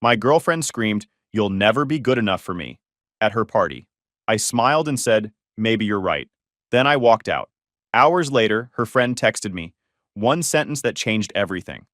My girlfriend screamed, "You'll never be good enough for me," at her party. I smiled and said, "Maybe you're right." Then I walked out. Hours later, her friend texted me. One sentence that changed everything.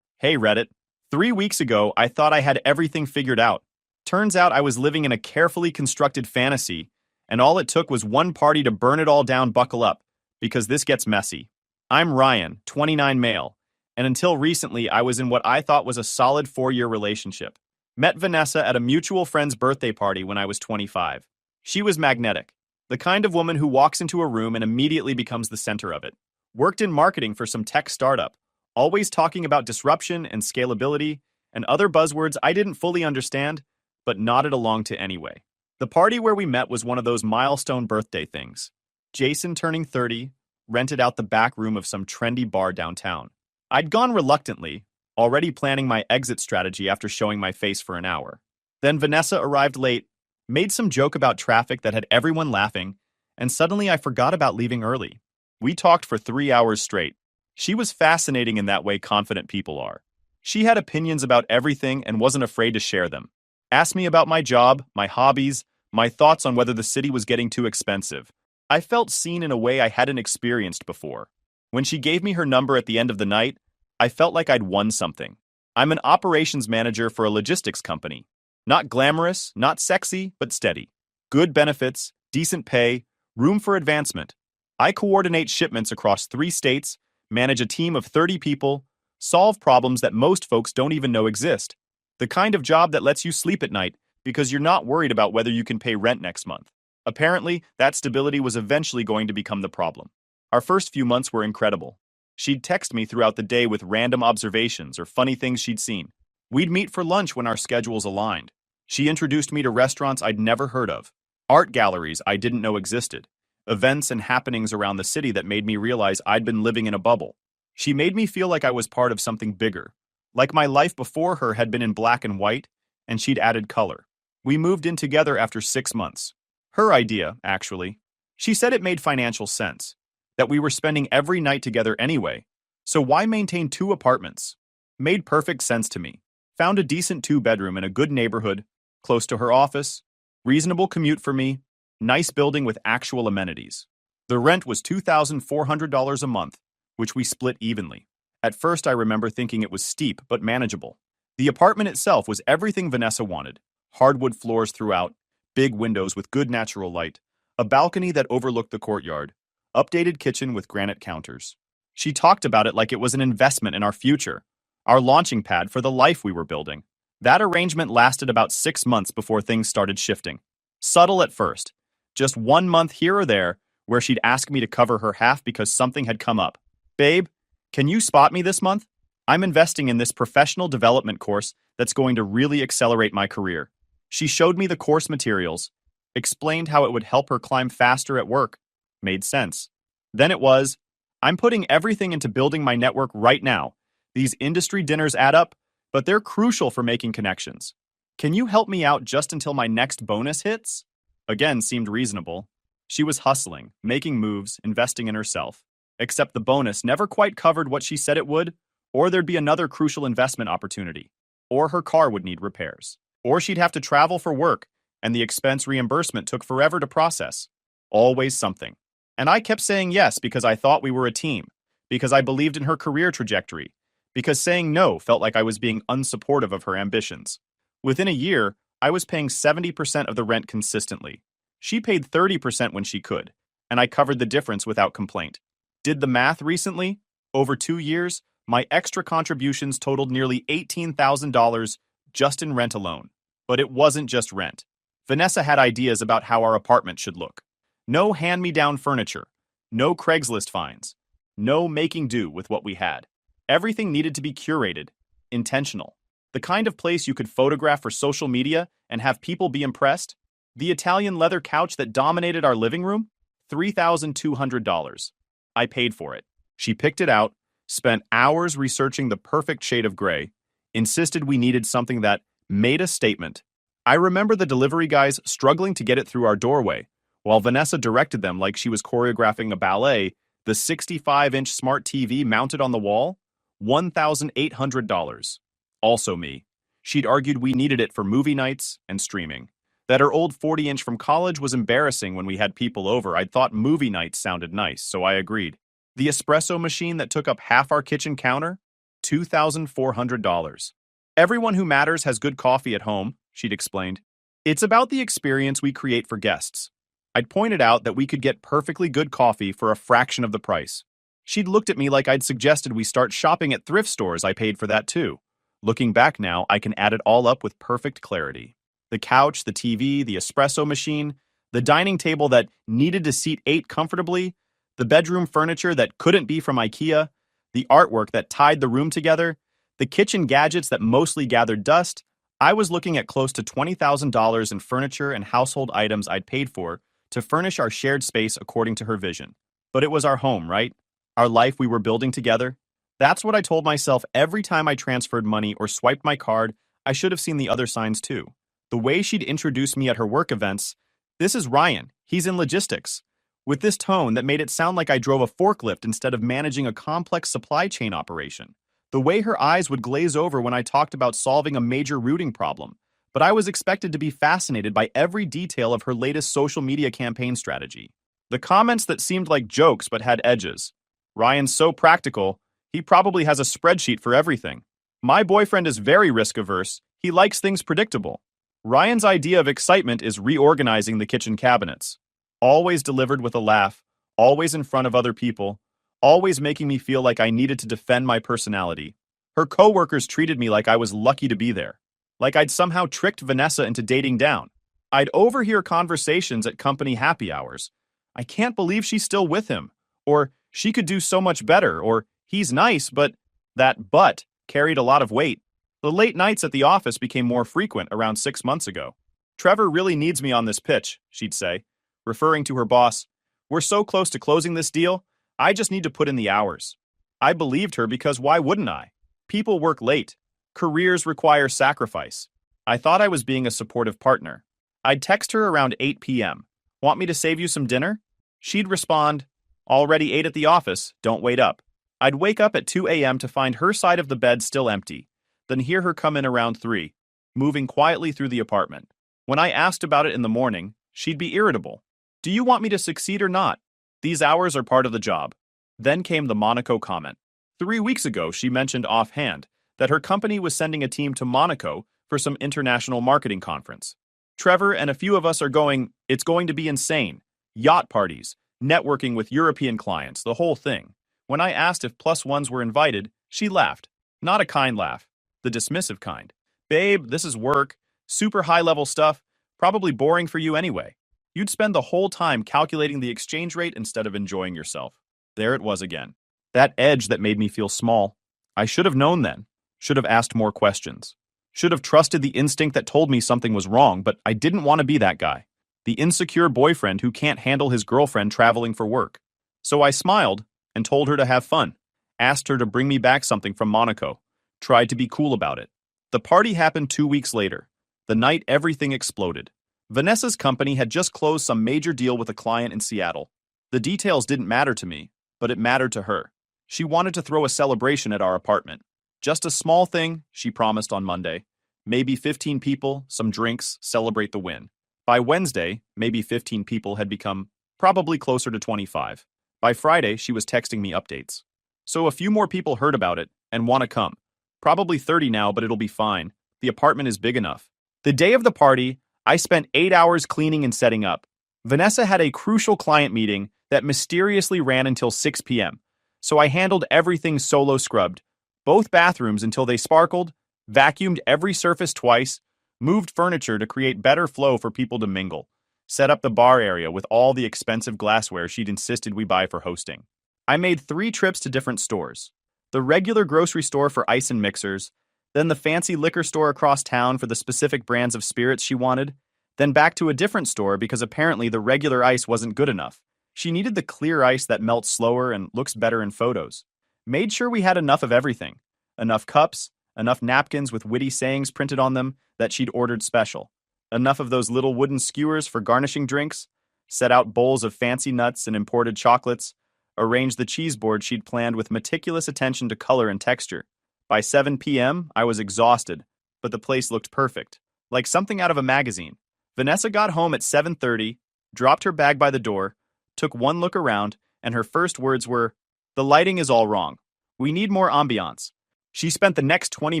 "Hey Reddit, 3 weeks ago I thought I had everything figured out. Turns out I was living in a carefully constructed fantasy, and all it took was one party to burn it all down. Buckle up, because this gets messy." I'm Ryan, 29 male, and until recently I was in what I thought was a solid 4-year relationship. Met Vanessa at a mutual friend's birthday party when I was 25. She was magnetic, the kind of woman who walks into a room and immediately becomes the center of it. Worked in marketing for some tech startup, always talking about disruption and scalability and other buzzwords I didn't fully understand, but nodded along to anyway. The party where we met was one of those milestone birthday things. Jason turning 30, rented out the back room of some trendy bar downtown. I'd gone reluctantly, already planning my exit strategy after showing my face for an hour. Then Vanessa arrived late, made some joke about traffic that had everyone laughing, and suddenly I forgot about leaving early. We talked for 3 hours straight. She was fascinating in that way confident people are. She had opinions about everything and wasn't afraid to share them. Asked me about my job, my hobbies, my thoughts on whether the city was getting too expensive. I felt seen in a way I hadn't experienced before. When she gave me her number at the end of the night, I felt like I'd won something. I'm an operations manager for a logistics company. Not glamorous, not sexy, but steady. Good benefits, decent pay, room for advancement. I coordinate shipments across 3 states, manage a team of 30 people, solve problems that most folks don't even know exist. The kind of job that lets you sleep at night because you're not worried about whether you can pay rent next month. Apparently, that stability was eventually going to become the problem. Our first few months were incredible. She'd text me throughout the day with random observations or funny things she'd seen. We'd meet for lunch when our schedules aligned. She introduced me to restaurants I'd never heard of, art galleries I didn't know existed, events and happenings around the city that made me realize I'd been living in a bubble. She made me feel like I was part of something bigger, like my life before her had been in black and white, and she'd added color. We moved in together after 6 months. Her idea, actually. She said it made financial sense, that we were spending every night together anyway, so why maintain 2 apartments? Made perfect sense to me. Found a decent 2-bedroom in a good neighborhood, close to her office, reasonable commute for me, nice building with actual amenities. The rent was $2,400 a month, which we split evenly. At first I remember thinking it was steep but manageable. The apartment itself was everything Vanessa wanted. Hardwood floors throughout, big windows with good natural light, a balcony that overlooked the courtyard, updated kitchen with granite counters. She talked about it like it was an investment in our future, our launching pad for the life we were building. That arrangement lasted about 6 months before things started shifting. Subtle at first, just 1 month here or there where she'd ask me to cover her half because something had come up. "Babe, can you spot me this month? I'm investing in this professional development course that's going to really accelerate my career." She showed me the course materials, explained how it would help her climb faster at work. Made sense. Then it was, "I'm putting everything into building my network right now. These industry dinners add up, but they're crucial for making connections. Can you help me out just until my next bonus hits?" Again, seemed reasonable. She was hustling, making moves, investing in herself. Except the bonus never quite covered what she said it would, or there'd be another crucial investment opportunity, or her car would need repairs, or she'd have to travel for work, and the expense reimbursement took forever to process. Always something. And I kept saying yes because I thought we were a team, because I believed in her career trajectory, because saying no felt like I was being unsupportive of her ambitions. Within a year, I was paying 70% of the rent consistently. She paid 30% when she could, and I covered the difference without complaint. Did the math recently? Over 2 years, my extra contributions totaled nearly $18,000 just in rent alone. But it wasn't just rent. Vanessa had ideas about how our apartment should look. No hand-me-down furniture, no Craigslist finds, no making do with what we had. Everything needed to be curated, intentional. The kind of place you could photograph for social media and have people be impressed. The Italian leather couch that dominated our living room? $3,200. I paid for it. She picked it out, spent hours researching the perfect shade of gray, insisted we needed something that made a statement. I remember the delivery guys struggling to get it through our doorway, while Vanessa directed them like she was choreographing a ballet. The 65-inch smart TV mounted on the wall? $1,800. Also me. She'd argued we needed it for movie nights and streaming. That her old 40-inch from college was embarrassing when we had people over. I'd thought movie nights sounded nice, so I agreed. The espresso machine that took up half our kitchen counter? $2,400. Everyone who matters has good coffee at home, she'd explained. It's about the experience we create for guests. I'd pointed out that we could get perfectly good coffee for a fraction of the price. She'd looked at me like I'd suggested we start shopping at thrift stores. I paid for that too. Looking back now, I can add it all up with perfect clarity. The couch, the TV, the espresso machine, the dining table that needed to seat 8 comfortably, the bedroom furniture that couldn't be from IKEA, the artwork that tied the room together, the kitchen gadgets that mostly gathered dust. I was looking at close to $20,000 in furniture and household items I'd paid for to furnish our shared space according to her vision. But it was our home, right? Our life we were building together. That's what I told myself every time I transferred money or swiped my card. I should have seen the other signs too. The way she'd introduce me at her work events. This is Ryan. He's in logistics. With this tone that made it sound like I drove a forklift instead of managing a complex supply chain operation. The way her eyes would glaze over when I talked about solving a major routing problem. But I was expected to be fascinated by every detail of her latest social media campaign strategy. The comments that seemed like jokes but had edges. Ryan's so practical, he probably has a spreadsheet for everything. My boyfriend is very risk-averse. He likes things predictable. Ryan's idea of excitement is reorganizing the kitchen cabinets. Always delivered with a laugh, always in front of other people, always making me feel like I needed to defend my personality. Her coworkers treated me like I was lucky to be there, like I'd somehow tricked Vanessa into dating down. I'd overhear conversations at company happy hours. I can't believe she's still with him. Or, she could do so much better. Or, he's nice, but that but carried a lot of weight. The late nights at the office became more frequent around 6 months ago. Trevor really needs me on this pitch, she'd say, referring to her boss. We're so close to closing this deal, I just need to put in the hours. I believed her because why wouldn't I? People work late. Careers require sacrifice. I thought I was being a supportive partner. I'd text her around 8 p.m. Want me to save you some dinner? She'd respond, already ate at the office, don't wait up. I'd wake up at 2 a.m. to find her side of the bed still empty, then hear her come in around 3, moving quietly through the apartment. When I asked about it in the morning, she'd be irritable. Do you want me to succeed or not? These hours are part of the job. Then came the Monaco comment. 3 weeks ago, she mentioned offhand that her company was sending a team to Monaco for some international marketing conference. Trevor and a few of us are going. It's going to be insane. Yacht parties, networking with European clients, the whole thing. When I asked if plus ones were invited, she laughed. Not a kind laugh. The dismissive kind. Babe, this is work. Super high-level stuff. Probably boring for you anyway. You'd spend the whole time calculating the exchange rate instead of enjoying yourself. There it was again. That edge that made me feel small. I should have known then. Should have asked more questions. Should have trusted the instinct that told me something was wrong, but I didn't want to be that guy. The insecure boyfriend who can't handle his girlfriend traveling for work. So I smiled and told her to have fun. Asked her to bring me back something from Monaco. Tried to be cool about it. The party happened 2 weeks later. The night everything exploded. Vanessa's company had just closed some major deal with a client in Seattle. The details didn't matter to me, but it mattered to her. She wanted to throw a celebration at our apartment. Just a small thing, she promised on Monday. Maybe 15 people, some drinks, celebrate the win. By Wednesday, maybe 15 people had become probably closer to 25. By Friday, she was texting me updates. So a few more people heard about it and want to come. Probably 30 now, but it'll be fine. The apartment is big enough. The day of the party, I spent 8 hours cleaning and setting up. Vanessa had a crucial client meeting that mysteriously ran until 6 p.m., so I handled everything solo scrubbed, both bathrooms until they sparkled, vacuumed every surface twice, moved furniture to create better flow for people to mingle, set up the bar area with all the expensive glassware she'd insisted we buy for hosting. I made 3 trips to different stores. The regular grocery store for ice and mixers, then the fancy liquor store across town for the specific brands of spirits she wanted, then back to a different store because apparently the regular ice wasn't good enough. She needed the clear ice that melts slower and looks better in photos. Made sure we had enough of everything. Enough cups, enough napkins with witty sayings printed on them that she'd ordered special. Enough of those little wooden skewers for garnishing drinks. Set out bowls of fancy nuts and imported chocolates. Arranged the cheese board she'd planned with meticulous attention to color and texture. By 7 p.m., I was exhausted, but the place looked perfect, like something out of a magazine. Vanessa got home at 7:30, dropped her bag by the door, took one look around, and her first words were, "The lighting is all wrong. We need more ambiance." She spent the next 20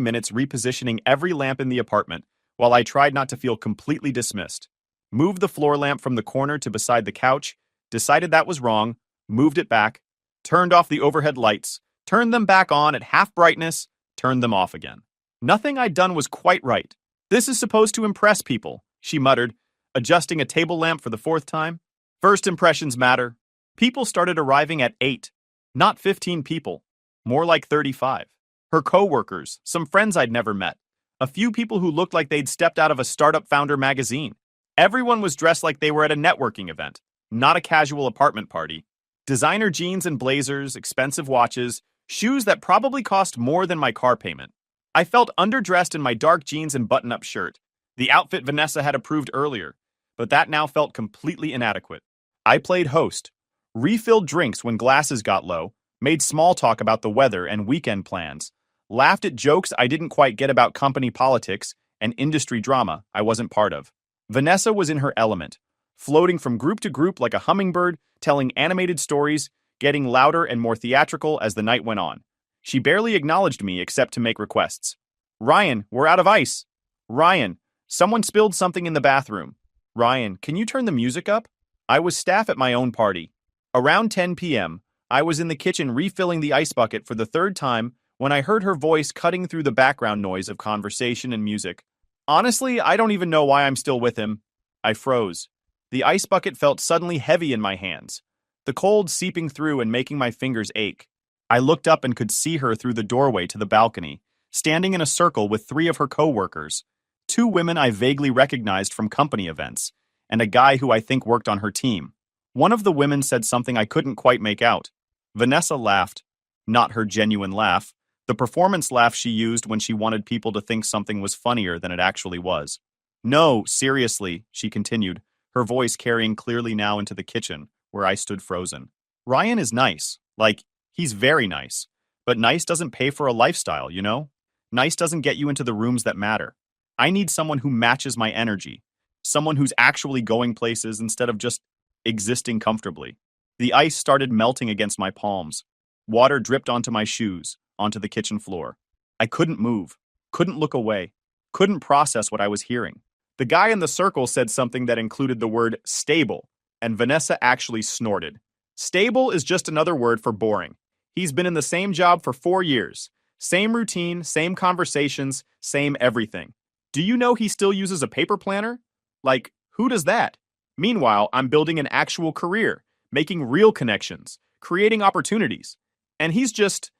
minutes repositioning every lamp in the apartment, while I tried not to feel completely dismissed. Moved the floor lamp from the corner to beside the couch, decided that was wrong, moved it back, turned off the overhead lights, turned them back on at half brightness, turned them off again. Nothing I'd done was quite right. "This is supposed to impress people," she muttered, adjusting a table lamp for the fourth time. "First impressions matter." People started arriving at 8, not 15 people, more like 35. Her co-workers, some friends I'd never met, a few people who looked like they'd stepped out of a startup founder magazine. Everyone was dressed like they were at a networking event, not a casual apartment party. Designer jeans and blazers, expensive watches, shoes that probably cost more than my car payment. I felt underdressed in my dark jeans and button-up shirt, the outfit Vanessa had approved earlier, but that now felt completely inadequate. I played host, refilled drinks when glasses got low, made small talk about the weather and weekend plans, laughed at jokes I didn't quite get about company politics and industry drama I wasn't part of. Vanessa was in her element, floating from group to group like a hummingbird, telling animated stories, getting louder and more theatrical as the night went on. She barely acknowledged me except to make requests. "Ryan, we're out of ice." "Ryan, someone spilled something in the bathroom." "Ryan, can you turn the music up?" I was staff at my own party. Around 10 p.m., I was in the kitchen refilling the ice bucket for the third time when I heard her voice cutting through the background noise of conversation and music. "Honestly, I don't even know why I'm still with him." I froze. The ice bucket felt suddenly heavy in my hands, the cold seeping through and making my fingers ache. I looked up and could see her through the doorway to the balcony, standing in a circle with 3 of her co-workers, 2 women I vaguely recognized from company events, and a guy who I think worked on her team. One of the women said something I couldn't quite make out. Vanessa laughed. Not her genuine laugh, the performance laugh she used when she wanted people to think something was funnier than it actually was. "No, seriously," she continued, her voice carrying clearly now into the kitchen, where I stood frozen. "Ryan is nice. Like, he's very nice. But nice doesn't pay for a lifestyle, you know? Nice doesn't get you into the rooms that matter. I need someone who matches my energy. Someone who's actually going places instead of just existing comfortably." The ice started melting against my palms. Water dripped onto my shoes, onto the kitchen floor. I couldn't move, couldn't look away, couldn't process what I was hearing. The guy in the circle said something that included the word stable, and Vanessa actually snorted. Stable is just another word for boring. He's been in the same job for 4 years. Same routine, same conversations, same everything. Do you know he still uses a paper planner? Like, who does that? Meanwhile, I'm building an actual career, making real connections, creating opportunities. And he's just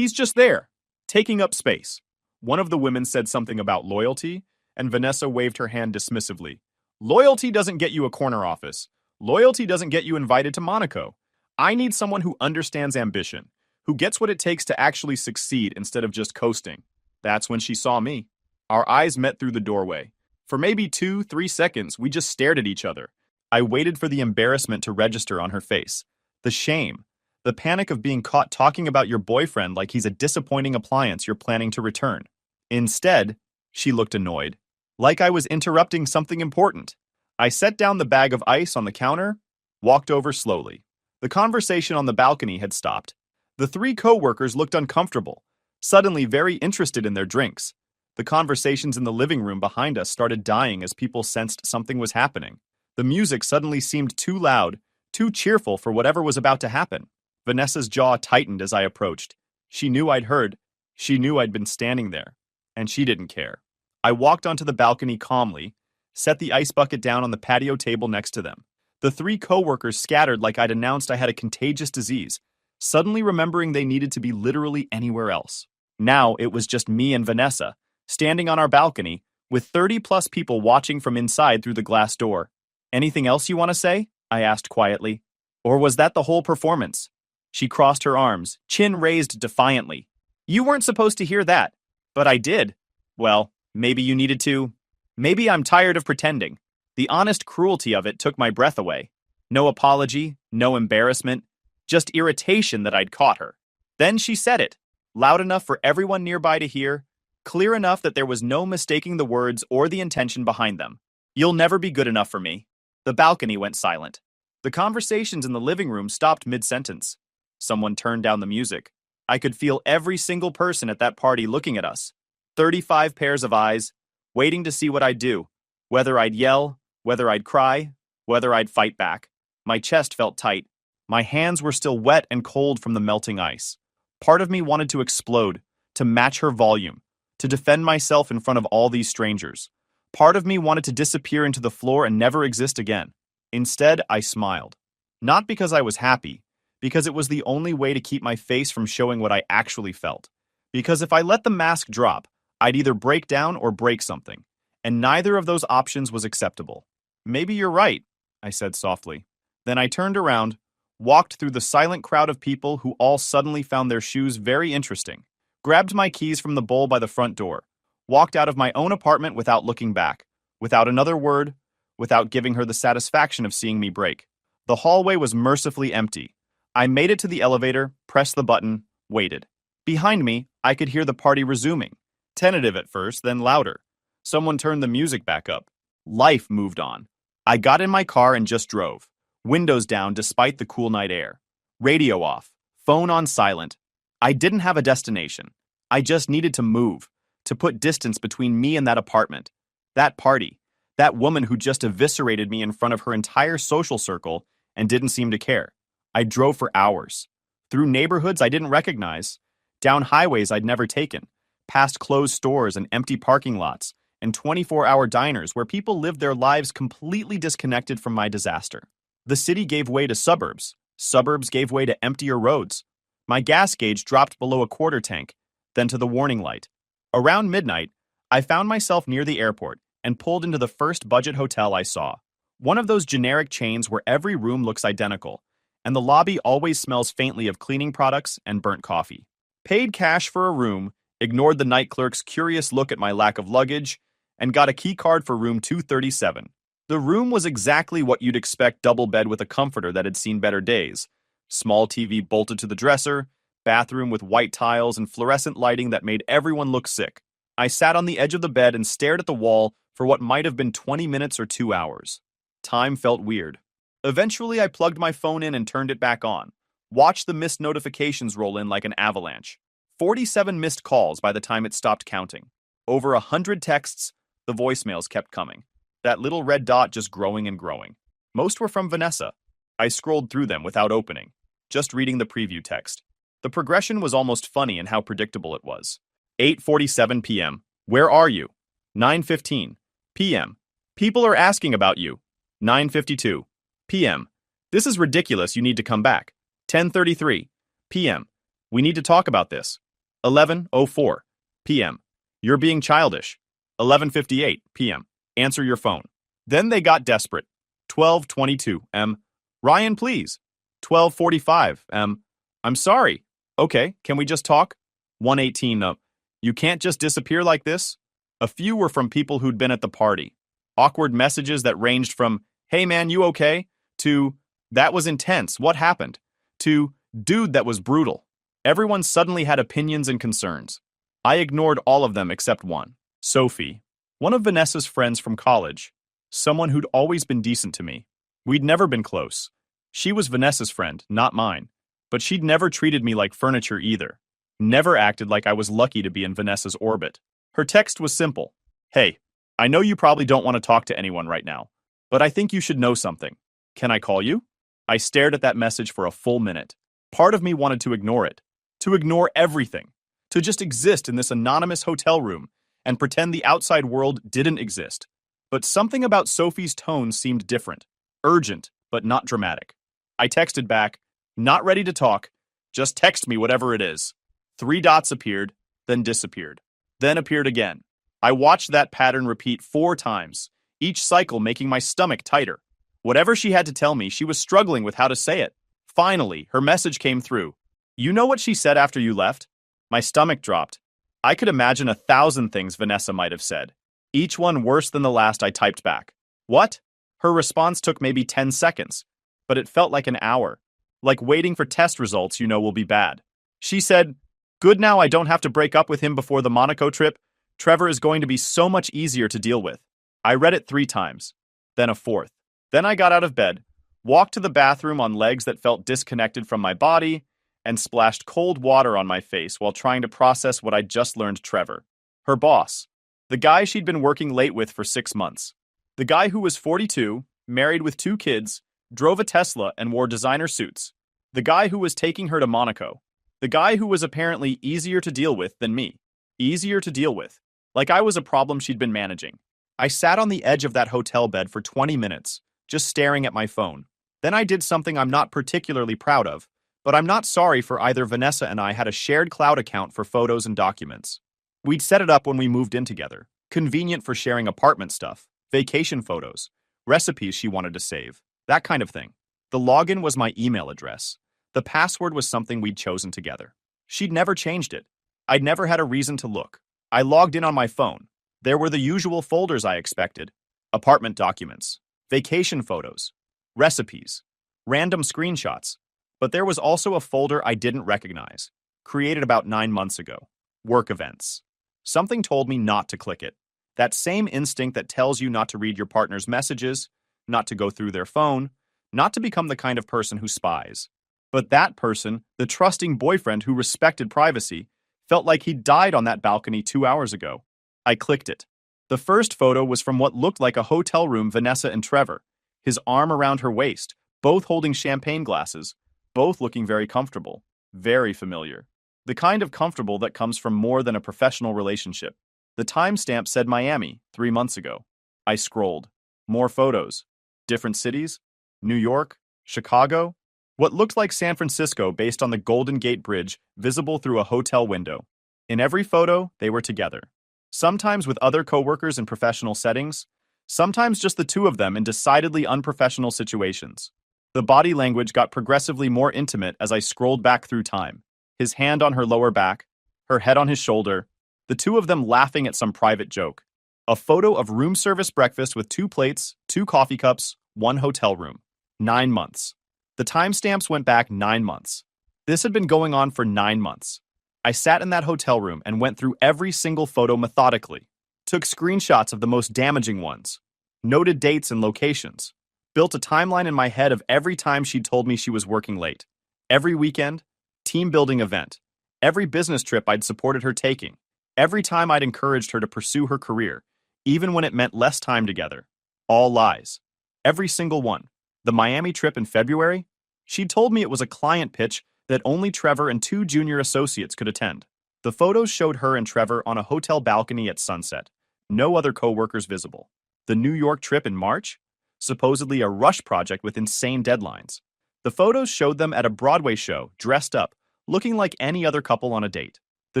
there, taking up space. One of the women said something about loyalty, and Vanessa waved her hand dismissively. Loyalty doesn't get you a corner office. Loyalty doesn't get you invited to Monaco. I need someone who understands ambition, who gets what it takes to actually succeed instead of just coasting. That's when she saw me. Our eyes met through the doorway. For maybe 2-3 seconds, we just stared at each other. I waited for the embarrassment to register on her face. The shame. The panic of being caught talking about your boyfriend like he's a disappointing appliance you're planning to return. Instead, she looked annoyed, like I was interrupting something important. I set down the bag of ice on the counter, walked over slowly. The conversation on the balcony had stopped. The 3 co-workers looked uncomfortable, suddenly very interested in their drinks. The conversations in the living room behind us started dying as people sensed something was happening. The music suddenly seemed too loud, too cheerful for whatever was about to happen. Vanessa's jaw tightened as I approached. She knew I'd heard. She knew I'd been standing there. And she didn't care. I walked onto the balcony calmly, set the ice bucket down on the patio table next to them. The 3 co-workers scattered like I'd announced I had a contagious disease, suddenly remembering they needed to be literally anywhere else. Now it was just me and Vanessa, standing on our balcony, with 30-plus people watching from inside through the glass door. "Anything else you want to say?" I asked quietly. "Or was that the whole performance?" She crossed her arms, chin raised defiantly. "You weren't supposed to hear that." "But I did." "Well, maybe you needed to. Maybe I'm tired of pretending." The honest cruelty of it took my breath away. No apology, no embarrassment, just irritation that I'd caught her. Then she said it, loud enough for everyone nearby to hear. clear enough that there was no mistaking the words or the intention behind them. You'll never be good enough for me. The balcony went silent. The conversations in the living room stopped mid-sentence. Someone turned down the music. I could feel every single person at that party looking at us. 35 pairs of eyes, waiting to see what I'd do. Whether I'd yell, whether I'd cry, whether I'd fight back. My chest felt tight. My hands were still wet and cold from the melting ice. Part of me wanted to explode, to match her volume, to defend myself in front of all these strangers. Part of me wanted to disappear into the floor and never exist again. Instead, I smiled. Not because I was happy, because it was the only way to keep my face from showing what I actually felt. Because if I let the mask drop, I'd either break down or break something, and neither of those options was acceptable. Maybe you're right, I said softly. Then I turned around, walked through the silent crowd of people who all suddenly found their shoes very interesting, grabbed my keys from the bowl by the front door, walked out of my own apartment without looking back, without another word, without giving her the satisfaction of seeing me break. The hallway was mercifully empty. I made it to the elevator, pressed the button, waited. Behind me, I could hear the party resuming. Tentative at first, then louder. Someone turned the music back up. Life moved on. I got in my car and just drove. Windows down despite the cool night air. Radio off. Phone on silent. I didn't have a destination. I just needed to move, to put distance between me and that apartment. That party. That woman who just eviscerated me in front of her entire social circle and didn't seem to care. I drove for hours. Through neighborhoods I didn't recognize. Down highways I'd never taken. Past closed stores and empty parking lots. And 24-hour diners where people lived their lives completely disconnected from my disaster. The city gave way to suburbs. Suburbs gave way to emptier roads. My gas gauge dropped below a quarter tank, then to the warning light. Around midnight, I found myself near the airport and pulled into the first budget hotel I saw. One of those generic chains where every room looks identical, and the lobby always smells faintly of cleaning products and burnt coffee. Paid cash for a room, ignored the night clerk's curious look at my lack of luggage, and got a key card for room 237. The room was exactly what you'd expect double bed with a comforter that had seen better days. Small TV bolted to the dresser, bathroom with white tiles and fluorescent lighting that made everyone look sick. I sat on the edge of the bed and stared at the wall for what might have been 20 minutes or 2 hours. Time felt weird. Eventually, I plugged my phone in and turned it back on. Watched the missed notifications roll in like an avalanche. 47 missed calls by the time it stopped counting. Over 100 texts, the voicemails kept coming. That little red dot just growing and growing. Most were from Vanessa. I scrolled through them without opening, just reading the preview text. The progression was almost funny in how predictable it was. 8:47 p.m. Where are you? 9:15 p.m. People are asking about you. 9:52 p.m. This is ridiculous, you need to come back. 10:33 p.m. We need to talk about this. 11:04 p.m. You're being childish. 11:58 p.m. Answer your phone. Then they got desperate. 12:22 m. Ryan, please. 12:45 m. I'm sorry. Okay, can we just talk? 1:18 You can't just disappear like this? A few were from people who'd been at the party. Awkward messages that ranged from, hey man, you okay? To, that was intense, what happened? To, dude, that was brutal. Everyone suddenly had opinions and concerns. I ignored all of them except one. Sophie. One of Vanessa's friends from college. Someone who'd always been decent to me. We'd never been close. She was Vanessa's friend, not mine. But she'd never treated me like furniture either. Never acted like I was lucky to be in Vanessa's orbit. Her text was simple. Hey, I know you probably don't want to talk to anyone right now, but I think you should know something. Can I call you? I stared at that message for a full minute. Part of me wanted to ignore it. To ignore everything. To just exist in this anonymous hotel room and pretend the outside world didn't exist. But something about Sophie's tone seemed different. Urgent, but not dramatic. I texted back, not ready to talk. Just text me whatever it is. 3 dots appeared, then disappeared. Then appeared again. I watched that pattern repeat 4 times, each cycle making my stomach tighter. Whatever she had to tell me, she was struggling with how to say it. Finally, her message came through. You know what she said after you left? My stomach dropped. I could imagine 1,000 things Vanessa might have said. Each one worse than the last I typed back. What? Her response took maybe 10 seconds, but it felt like an hour. Like waiting for test results you know will be bad. She said, good now I don't have to break up with him before the Monaco trip. Trevor is going to be so much easier to deal with. I read it 3 times, then a fourth. Then I got out of bed, walked to the bathroom on legs that felt disconnected from my body, and splashed cold water on my face while trying to process what I'd just learned. Trevor, her boss, the guy she'd been working late with for 6 months, the guy who was 42, married with 2 kids, drove a Tesla and wore designer suits, the guy who was taking her to Monaco, the guy who was apparently easier to deal with than me. Easier to deal with. Like I was a problem she'd been managing. I sat on the edge of that hotel bed for 20 minutes, just staring at my phone. Then I did something I'm not particularly proud of, but I'm not sorry for either. Vanessa and I had a shared cloud account for photos and documents. We'd set it up when we moved in together. Convenient for sharing apartment stuff, vacation photos, recipes she wanted to save, that kind of thing. The login was my email address. The password was something we'd chosen together. She'd never changed it. I'd never had a reason to look. I logged in on my phone. There were the usual folders I expected. Apartment documents, vacation photos, recipes, random screenshots. But there was also a folder I didn't recognize, created about 9 months ago. Work events. Something told me not to click it. That same instinct that tells you not to read your partner's messages, not to go through their phone, not to become the kind of person who spies. But that person, the trusting boyfriend who respected privacy, felt like he'd died on that balcony 2 hours ago. I clicked it. The first photo was from what looked like a hotel room. Vanessa and Trevor, his arm around her waist, both holding champagne glasses, both looking very comfortable, very familiar. The kind of comfortable that comes from more than a professional relationship. The timestamp said Miami, 3 months ago. I scrolled. More photos. Different cities. New York, Chicago. What looked like San Francisco based on the Golden Gate Bridge visible through a hotel window. In every photo, they were together. Sometimes with other coworkers in professional settings, sometimes just the two of them in decidedly unprofessional situations. The body language got progressively more intimate as I scrolled back through time. His hand on her lower back, her head on his shoulder, the two of them laughing at some private joke. A photo of room service breakfast with 2 plates, 2 coffee cups, 1 hotel room. 9 months. The timestamps went back 9 months. This had been going on for 9 months. I sat in that hotel room and went through every single photo methodically, took screenshots of the most damaging ones, noted dates and locations, built a timeline in my head of every time she told me she was working late, every weekend, team building event, every business trip I'd supported her taking, every time I'd encouraged her to pursue her career, even when it meant less time together. All lies. Every single one. The Miami trip in February? She'd told me it was a client pitch that only Trevor and 2 junior associates could attend. The photos showed her and Trevor on a hotel balcony at sunset. No other coworkers visible. The New York trip in March? Supposedly a rush project with insane deadlines. The photos showed them at a Broadway show, dressed up, looking like any other couple on a date. The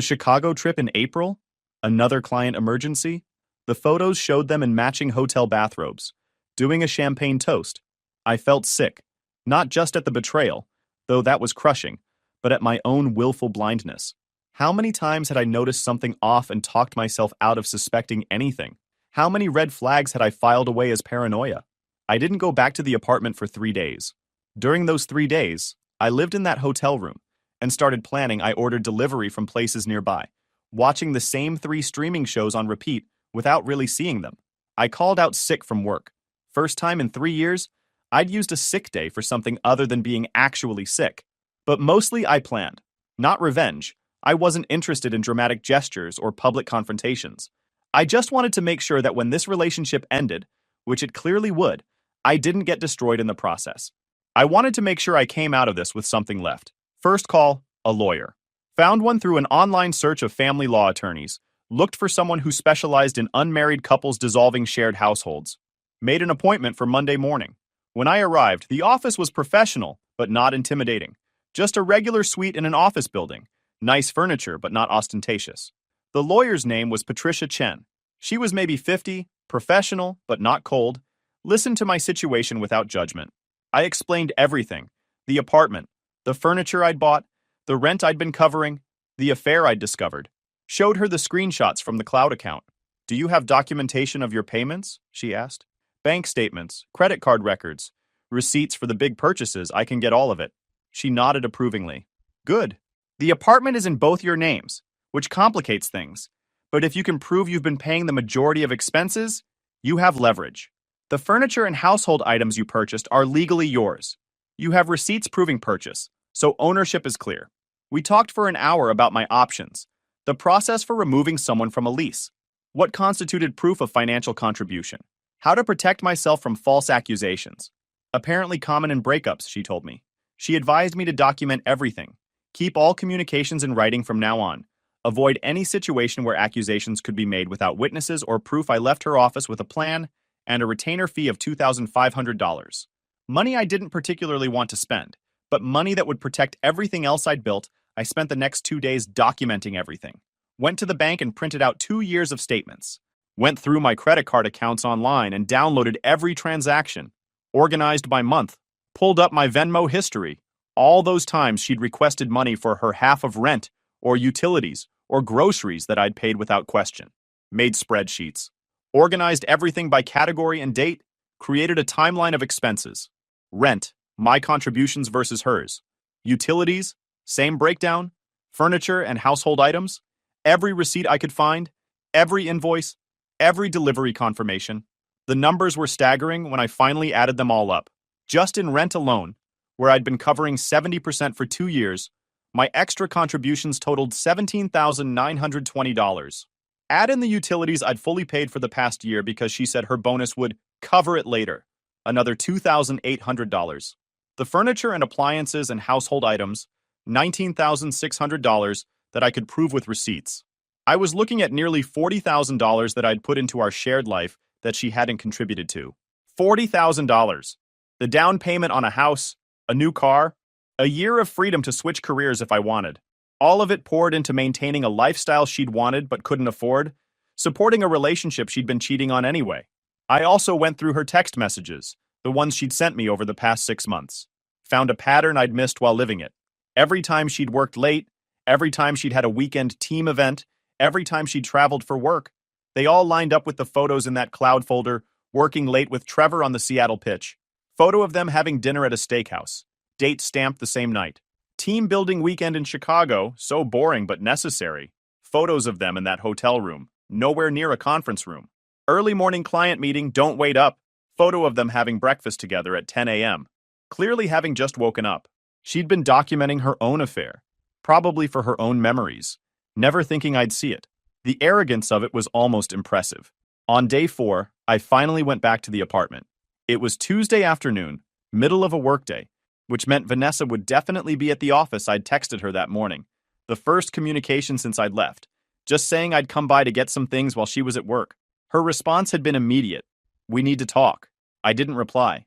Chicago trip in April? Another client emergency? The photos showed them in matching hotel bathrobes, doing a champagne toast. I felt sick, not just at the betrayal, though that was crushing, but at my own willful blindness. How many times had I noticed something off and talked myself out of suspecting anything? How many red flags had I filed away as paranoia? I didn't go back to the apartment for 3 days. During those 3 days, I lived in that hotel room and started planning. I ordered delivery from places nearby, watching the same 3 streaming shows on repeat without really seeing them. I called out sick from work. First time in 3 years, I'd used a sick day for something other than being actually sick. But mostly I planned. Not revenge. I wasn't interested in dramatic gestures or public confrontations. I just wanted to make sure that when this relationship ended, which it clearly would, I didn't get destroyed in the process. I wanted to make sure I came out of this with something left. First call, a lawyer. Found one through an online search of family law attorneys. Looked for someone who specialized in unmarried couples dissolving shared households. Made an appointment for Monday morning. When I arrived, the office was professional, but not intimidating. Just a regular suite in an office building. Nice furniture, but not ostentatious. The lawyer's name was Patricia Chen. She was maybe 50, professional, but not cold. Listened to my situation without judgment. I explained everything. The apartment, the furniture I'd bought, the rent I'd been covering, the affair I'd discovered. Showed her the screenshots from the cloud account. "Do you have documentation of your payments?" she asked. "Bank statements, credit card records, receipts for the big purchases. I can get all of it." She nodded approvingly. "Good. The apartment is in both your names, which complicates things. But if you can prove you've been paying the majority of expenses, you have leverage. The furniture and household items you purchased are legally yours. You have receipts proving purchase, so ownership is clear. We talked for an hour about my options, the process for removing someone from a lease, what constituted proof of financial contribution, how to protect myself from false accusations. Apparently common in breakups, she told me. She advised me to document everything, keep all communications in writing from now on, avoid any situation where accusations could be made without witnesses or proof. I left her office with a plan and a retainer fee of $2,500. Money I didn't particularly want to spend, but money that would protect everything else I'd built. I spent the next 2 days documenting everything. Went to the bank and printed out 2 years of statements. Went through my credit card accounts online and downloaded every transaction. Organized by month. Pulled up my Venmo history. All those times she'd requested money for her half of rent, or utilities, or groceries that I'd paid without question. Made spreadsheets. Organized everything by category and date. Created a timeline of expenses. Rent, my contributions versus hers. Utilities, same breakdown. Furniture and household items. Every receipt I could find. Every invoice. Every delivery confirmation. The numbers were staggering when I finally added them all up. Just in rent alone, where I'd been covering 70% for 2 years, my extra contributions totaled $17,920. Add in the utilities I'd fully paid for the past year because she said her bonus would cover it later, another $2,800. The furniture and appliances and household items, $19,600 that I could prove with receipts. I was looking at nearly $40,000 that I'd put into our shared life that she hadn't contributed to. $40,000. The down payment on a house, a new car, a year of freedom to switch careers if I wanted. All of it poured into maintaining a lifestyle she'd wanted but couldn't afford, supporting a relationship she'd been cheating on anyway. I also went through her text messages, the ones she'd sent me over the past 6 months. Found a pattern I'd missed while living it. Every time she'd worked late, every time she'd had a weekend team event, every time she'd traveled for work, they all lined up with the photos in that cloud folder, working late with Trevor on the Seattle pitch. Photo of them having dinner at a steakhouse. Date stamped the same night. Team building weekend in Chicago, so boring but necessary. Photos of them in that hotel room, nowhere near a conference room. Early morning client meeting, don't wait up. Photo of them having breakfast together at 10 a.m. Clearly having just woken up. She'd been documenting her own affair, probably for her own memories, never thinking I'd see it. The arrogance of it was almost impressive. On day 4, I finally went back to the apartment. It was Tuesday afternoon, middle of a workday, which meant Vanessa would definitely be at the office. I'd texted her that morning, the first communication since I'd left, just saying I'd come by to get some things while she was at work. Her response had been immediate. We need to talk. I didn't reply.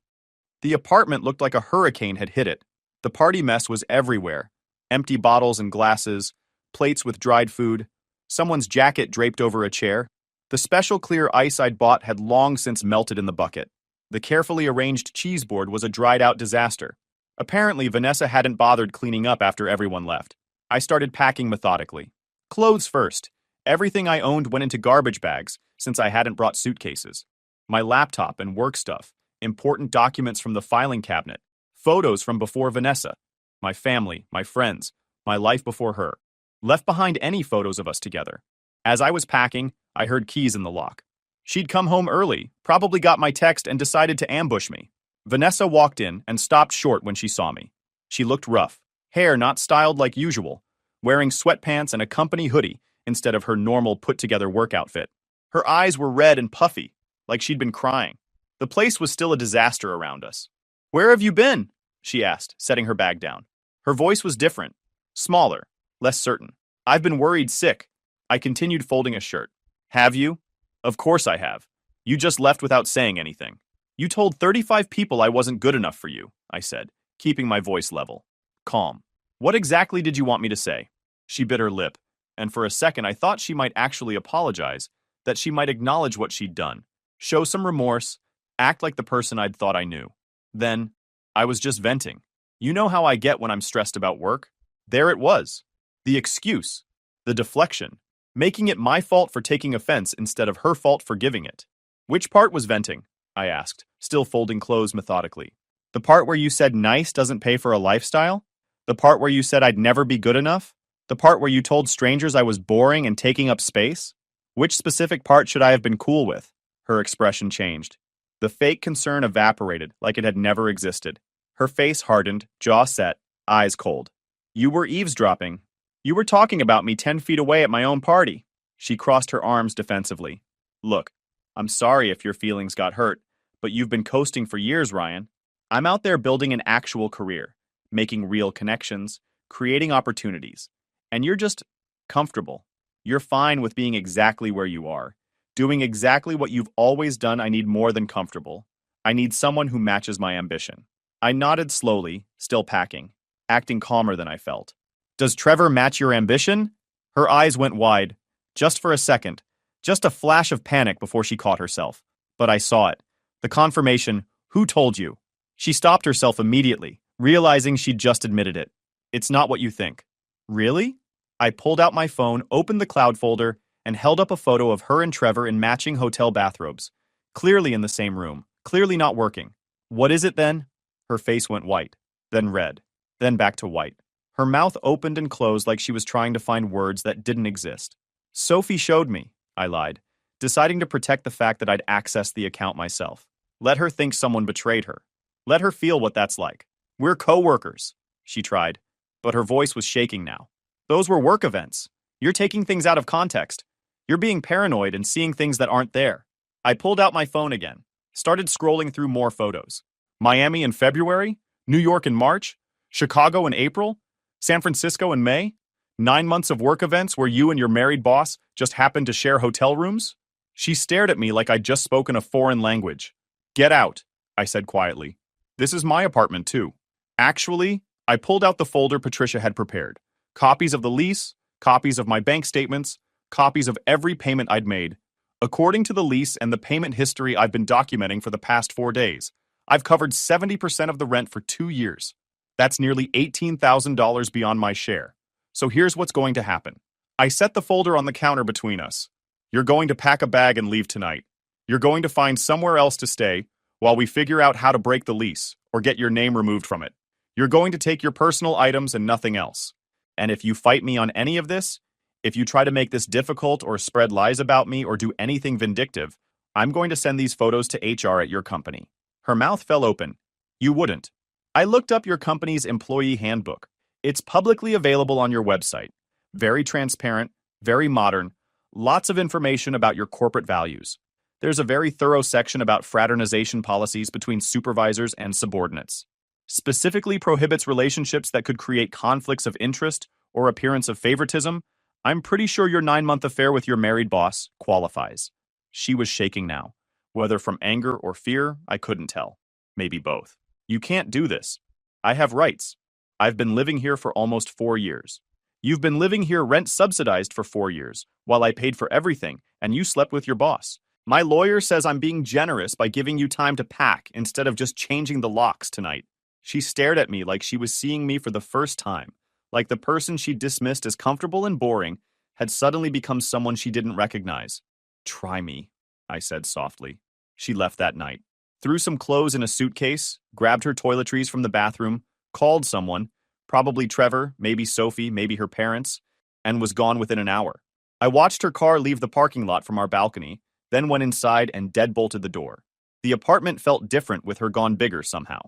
The apartment looked like a hurricane had hit it. The party mess was everywhere. Empty bottles and glasses, plates with dried food, someone's jacket draped over a chair. The special clear ice I'd bought had long since melted in the bucket. The carefully arranged cheese board was a dried-out disaster. Apparently, Vanessa hadn't bothered cleaning up after everyone left. I started packing methodically. Clothes first. Everything I owned went into garbage bags since I hadn't brought suitcases. My laptop and work stuff, important documents from the filing cabinet, photos from before Vanessa, my family, my friends, my life before her. Left behind any photos of us together. As I was packing, I heard keys in the lock. She'd come home early, probably got my text and decided to ambush me. Vanessa walked in and stopped short when she saw me. She looked rough, hair not styled like usual, wearing sweatpants and a company hoodie instead of her normal put-together work outfit. Her eyes were red and puffy, like she'd been crying. The place was still a disaster around us. "Where have you been?" she asked, setting her bag down. Her voice was different, smaller, less certain. "I've been worried sick." I continued folding a shirt. "Have you?" "Of course I have. You just left without saying anything." "You told 35 people I wasn't good enough for you," I said, keeping my voice level. Calm. "What exactly did you want me to say?" She bit her lip, and for a second I thought she might actually apologize, that she might acknowledge what she'd done, show some remorse, act like the person I'd thought I knew. Then, I was just venting. You know how I get when I'm stressed about work? There it was. The excuse. The deflection. Making it my fault for taking offense instead of her fault for giving it. "Which part was venting?" I asked, still folding clothes methodically. "The part where you said nice doesn't pay for a lifestyle? The part where you said I'd never be good enough? The part where you told strangers I was boring and taking up space?" Which specific part should I have been cool with? Her expression changed. The fake concern evaporated like it had never existed. Her face hardened, jaw set, eyes cold. You were eavesdropping. You were talking about me 10 feet away at my own party. She crossed her arms defensively. Look, I'm sorry if your feelings got hurt, but you've been coasting for years, Ryan. I'm out there building an actual career, making real connections, creating opportunities. And you're just comfortable. You're fine with being exactly where you are, doing exactly what you've always done. I need more than comfortable. I need someone who matches my ambition. I nodded slowly, still packing, acting calmer than I felt. Does Trevor match your ambition? Her eyes went wide, just for a second, just a flash of panic before she caught herself. But I saw it. The confirmation, who told you? She stopped herself immediately, realizing she'd just admitted it. It's not what you think. Really? I pulled out my phone, opened the cloud folder, and held up a photo of her and Trevor in matching hotel bathrobes. Clearly in the same room, clearly not working. What is it then? Her face went white, then red, then back to white. Her mouth opened and closed like she was trying to find words that didn't exist. Sophie showed me, I lied, deciding to protect the fact that I'd accessed the account myself. Let her think someone betrayed her. Let her feel what that's like. We're co-workers, she tried, but her voice was shaking now. Those were work events. You're taking things out of context. You're being paranoid and seeing things that aren't there. I pulled out my phone again, started scrolling through more photos. Miami in February, New York in March, Chicago in April, San Francisco in May, 9 months of work events where you and your married boss just happened to share hotel rooms? She stared at me like I'd just spoken a foreign language. Get out, I said quietly. This is my apartment too. Actually, I pulled out the folder Patricia had prepared. Copies of the lease, copies of my bank statements, copies of every payment I'd made. According to the lease and the payment history I've been documenting for the past 4 days, I've covered 70% of the rent for 2 years. That's nearly $18,000 beyond my share. So here's what's going to happen. I set the folder on the counter between us. You're going to pack a bag and leave tonight. You're going to find somewhere else to stay while we figure out how to break the lease or get your name removed from it. You're going to take your personal items and nothing else. And if you fight me on any of this, if you try to make this difficult or spread lies about me or do anything vindictive, I'm going to send these photos to HR at your company. Her mouth fell open. You wouldn't. I looked up your company's employee handbook. It's publicly available on your website. Very transparent, very modern, lots of information about your corporate values. There's a very thorough section about fraternization policies between supervisors and subordinates. Specifically prohibits relationships that could create conflicts of interest or appearance of favoritism. I'm pretty sure your 9-month affair with your married boss qualifies. She was shaking now. Whether from anger or fear, I couldn't tell. Maybe both. You can't do this. I have rights. I've been living here for almost 4 years. You've been living here rent subsidized for 4 years, while I paid for everything, and you slept with your boss. My lawyer says I'm being generous by giving you time to pack instead of just changing the locks tonight. She stared at me like she was seeing me for the first time, like the person she dismissed as comfortable and boring had suddenly become someone she didn't recognize. Try me, I said softly. She left that night, threw some clothes in a suitcase, grabbed her toiletries from the bathroom, called someone, probably Trevor, maybe Sophie, maybe her parents, and was gone within an hour. I watched her car leave the parking lot from our balcony, then went inside and deadbolted the door. The apartment felt different with her gone bigger somehow.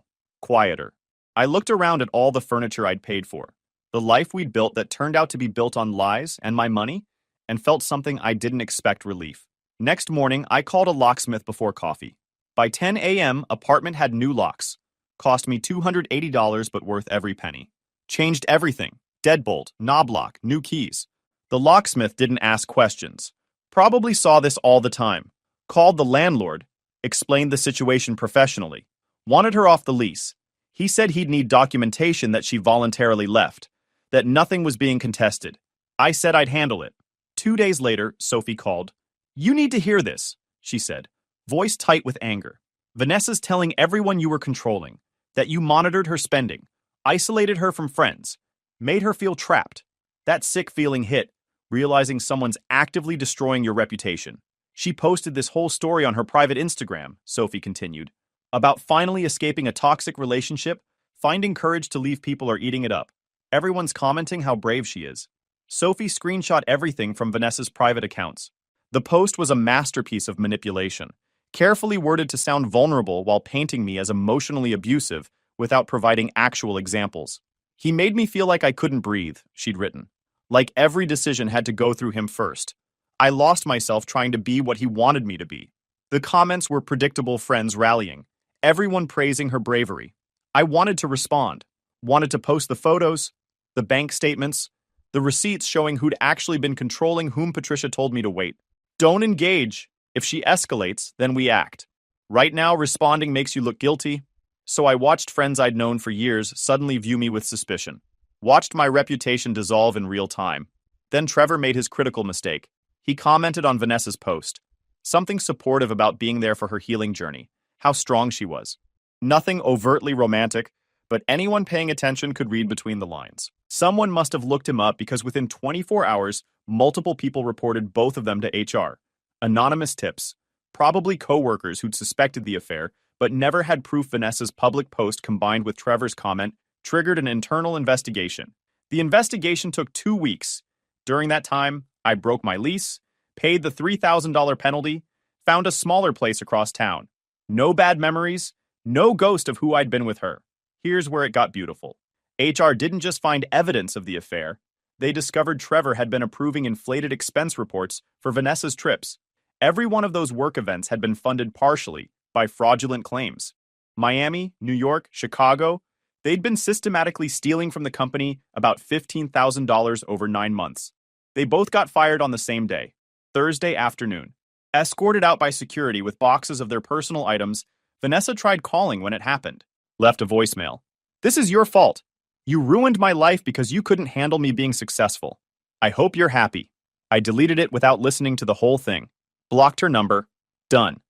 Quieter. I looked around at all the furniture I'd paid for, the life we'd built that turned out to be built on lies and my money, and felt something I didn't expect relief. Next morning, I called a locksmith before coffee. By 10 a.m., apartment had new locks. Cost me $280 but worth every penny. Changed everything. Deadbolt, knob lock, new keys. The locksmith didn't ask questions. Probably saw this all the time. Called the landlord, explained the situation professionally. Wanted her off the lease. He said he'd need documentation that she voluntarily left, that nothing was being contested. I said I'd handle it. 2 days later, Sophie called. You need to hear this, she said, voice tight with anger. Vanessa's telling everyone you were controlling, that you monitored her spending, isolated her from friends, made her feel trapped. That sick feeling hit, realizing someone's actively destroying your reputation. She posted this whole story on her private Instagram, Sophie continued, about finally escaping a toxic relationship, finding courage to leave people or eating it up. Everyone's commenting how brave she is. Sophie screenshot everything from Vanessa's private accounts. The post was a masterpiece of manipulation, carefully worded to sound vulnerable while painting me as emotionally abusive without providing actual examples. He made me feel like I couldn't breathe, she'd written. Like every decision had to go through him first. I lost myself trying to be what he wanted me to be. The comments were predictable friends rallying, everyone praising her bravery. I wanted to respond, wanted to post the photos, the bank statements, the receipts showing who'd actually been controlling whom Patricia told me to wait. Don't engage. If she escalates, then we act. Right now, responding makes you look guilty. So I watched friends I'd known for years suddenly view me with suspicion. Watched my reputation dissolve in real time. Then Trevor made his critical mistake. He commented on Vanessa's post. Something supportive about being there for her healing journey. How strong she was. Nothing overtly romantic, but anyone paying attention could read between the lines. Someone must have looked him up because within 24 hours, multiple people reported both of them to HR. Anonymous tips. Probably co-workers who'd suspected the affair, but never had proof. Vanessa's public post combined with Trevor's comment triggered an internal investigation. The investigation took 2 weeks. During that time, I broke my lease, paid the $3,000 penalty, found a smaller place across town. No bad memories, no ghost of who I'd been with her. Here's where it got beautiful. HR didn't just find evidence of the affair. They discovered Trevor had been approving inflated expense reports for Vanessa's trips. Every one of those work events had been funded partially by fraudulent claims. Miami, New York, Chicago, they'd been systematically stealing from the company about $15,000 over 9 months. They both got fired on the same day, Thursday afternoon. Escorted out by security with boxes of their personal items, Vanessa tried calling when it happened. Left a voicemail. This is your fault. You ruined my life because you couldn't handle me being successful. I hope you're happy. I deleted it without listening to the whole thing. Blocked her number. Done.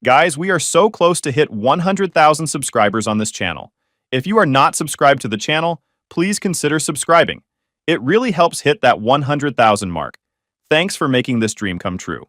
Guys, we are so close to hit 100,000 subscribers on this channel. If you are not subscribed to the channel, please consider subscribing. It really helps hit that 100,000 mark. Thanks for making this dream come true.